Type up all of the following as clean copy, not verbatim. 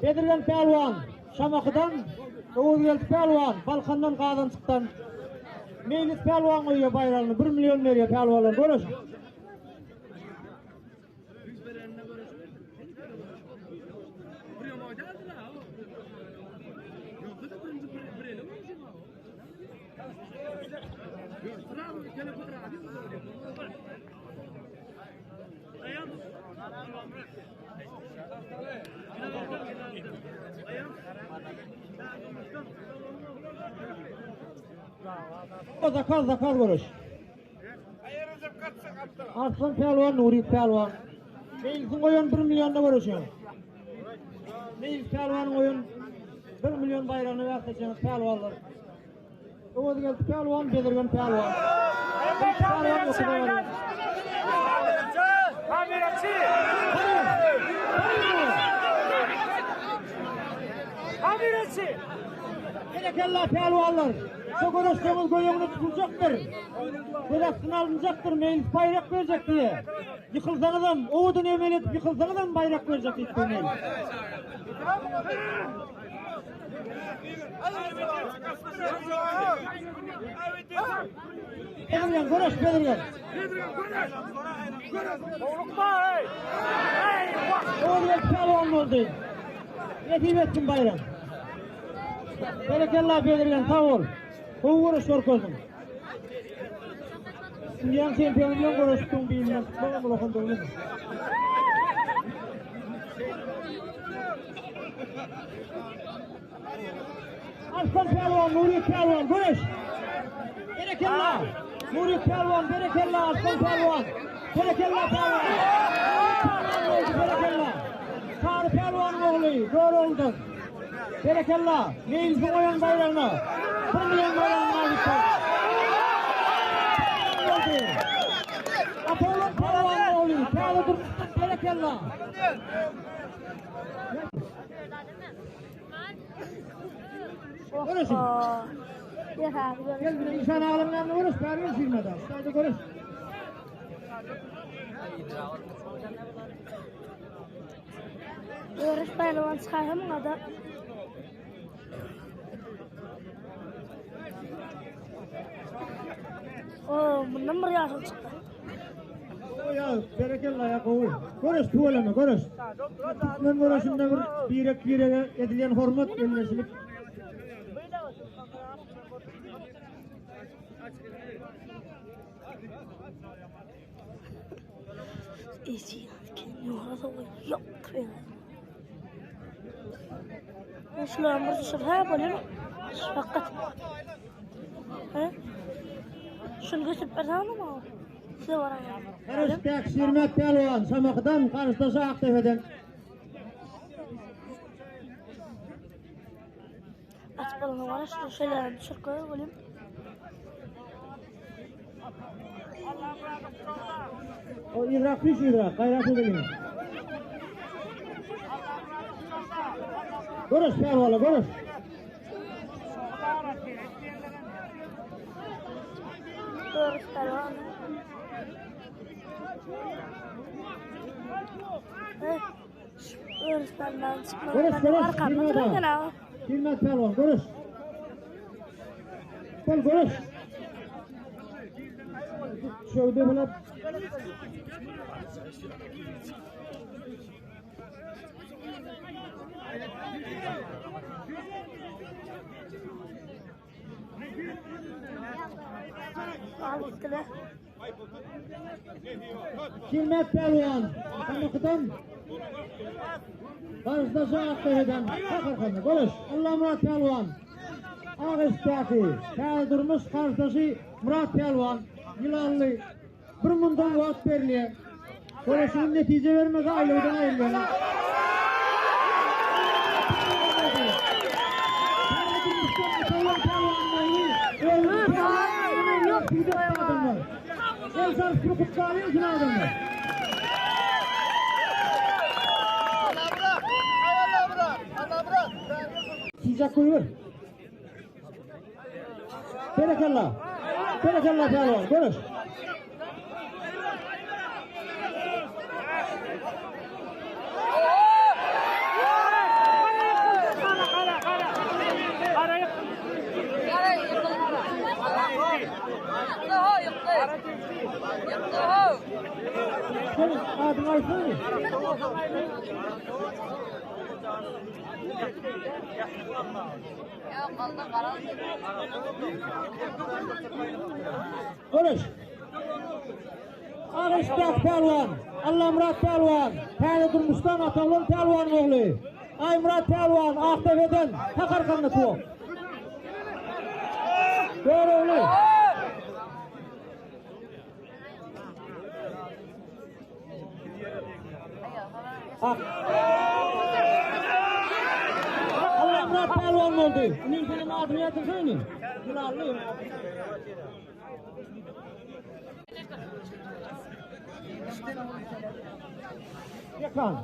Bedirgen Pelvan, Şamakıdan, Oğuzgel Pelvan, Balkandan Kazançık'tan. Meclis Pelvan koyuyor bayrağını, 1 milyon veriyor Pelvanlar, görüyorsun. Zakar görüş. Arslan Pelvan, Nuri Pelvan. Meclisin koyun 1 milyonda görüşüyor. Meclis Pelvan'ın koyun 1 milyon bayrağını verteceğiniz Pelvanlar. Oğuzgel Pelvan, Bedirgen Pelvan. Hamiresi! Berekallah Pelvanlar. Sokuruştuğumuz goyununu tutulacaktır. Belasını alınacaktır, meclis bayrak verecek diye. Yıkılsanızdan, Oğud'un emeliyeti yıkılsanızdan bayrak verecek istemeyin. Bedirgen, konuş Bedirgen. Oğud'un Pelvan oldu. Yetim etsin bayrak. Berekallah Bedirgen, sağ ol. Kovuruş orkozun. Indian şampiyonluğun konuştuğum bir imlan. Bana mı lokandığını mı? Arslan Pelvan, Nuri Pelvan, konuş. Berekallah. Nuri Pelvan, berekallah Arslan Pelvan. Berekallah Pelvan. Berekallah. Sarı Pelvan oğlu, doğru oldu. Berekallah. Meclisin koyan bayrağına. 1 milyon bayrağına aldık. Apollon Pelvan oğlu. Pelvan durmuşsun. Berekallah. Görüşün. Gel bir insan ağlamlarını görüş. Pervin firmada. Sadece görüş. Görüş Pelvan çıkarım kadar. Bundan bir yaşım çıktı. Ya berekallah ya kovul. Görüş tuvalama görüş. Ben görüşümde bir edilen hormat elleşilip. İyi orada yok. Şuların bir sürü böyle mi? Fakat. Şunu gösterip versene mi? Size var ya. Karıştık Şirmet Pelvan, Şamak'tan, karıştığı Aktepe'den. Aç balonu var, şunu şeylerden düşür koyayım. O Irak hiç Irak, gayratı bilin. Görüş Pelvan'la, görüş. Görüş Pelvan. Görüş Pelvan çıkmadı. Görüş, Arkamda Şirmet Pelvan, görüş. Görüş. Şöyle böyle. Aldılar. Şirmet Pelvan, Şamak'tan. Karşıdaşı Aktepe'den. Bakarkanlı, görüş. Allah Murat Pelvan. Ağustaki. Kâr durmuş karşıdaşı Murat Pelvan. Yılanlı. Bir mundan vaat veriliyor. Görüşünün netice vermez aileden ayrılıyor. El sarısı kutsalıyor ki adamlar. Sıcak koyuyor. Berekallah. Berekallah Pelvan. Görüş. Senin adın Aysun mu? Konuş. Ağıştak Pelvan, Allah Murat Pelvan, Pəli Durmuş'tan Atalın Pelvan oğlu. Ay Murat Pelvan, Aktepe'den Takarkanlı tuğ. Doğru oğlu. Allah Murat Pelvan oldu. Bunun senin adını yatırsaydı. Gülallı. Yakan.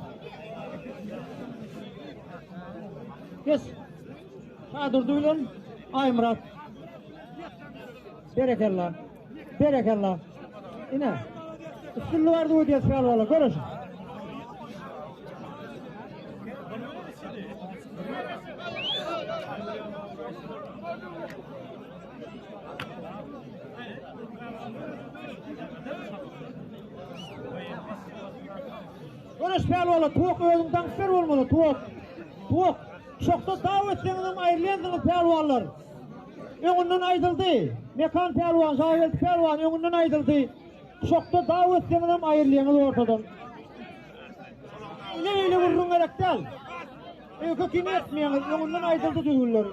Kes. Şadır duyulun. Ay Murat. Berekallah. Berekallah. İne. Üstünlü vardı o diye sıralı. Görüşün. Konuş Pelvan'a, tuğuk özünden süper olmalı, tuğuk. Tuğuk. Şokta davetçenizden ayrılandınız Pelvanlar. Önünden ayrıldı. Mekan Pelvan, Zahvet Pelvan önünden ayrıldı. Şokta davetçenizden ayrılandınız ortadan. Neyle vurun gerekten? Kökünü etmeyen, önünden ayrıldı düğünler.